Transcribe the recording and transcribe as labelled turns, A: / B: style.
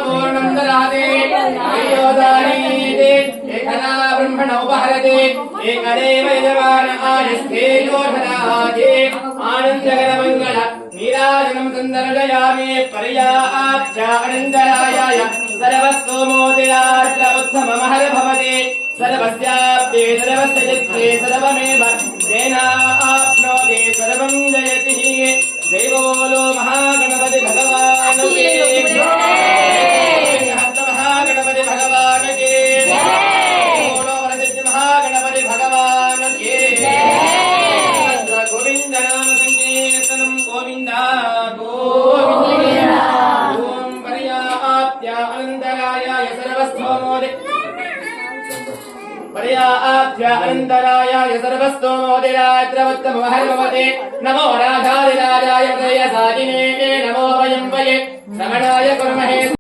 A: पूर्णं ददाति योदानीते एकदा ब्रह्मणो उपहरते एकदेव यजमान आयस्ते योधनाजे आनन्दकरमङ्गल नीराजनं सन्दर्शयामि पर्याप्त्यानन्दरायाय सर्वस्तोमोदिरात्र उत्तममहर भवते सर्वस्याप्ते सर्वस्य चित्ते सर्वमेव तेनाप्नोति सर्वं जयति जय बोलो महागणपति भगवान के महागणपति भगवान के बोलो वरसिद्धि महागणपति भगवान के गोविंद नाम संकीर्तनं गोविंद गोविंद ओम पर्याप्त्यानन्दरायाय सर्वस्तोमोदि पर्याप्त्यानन्दरायाय सर्वस्तोमोदिरात्रवत्तमहर्भवते नमो राधादिराजाय दयसादिने नमो वयं वये श्रवणाय कुर्महे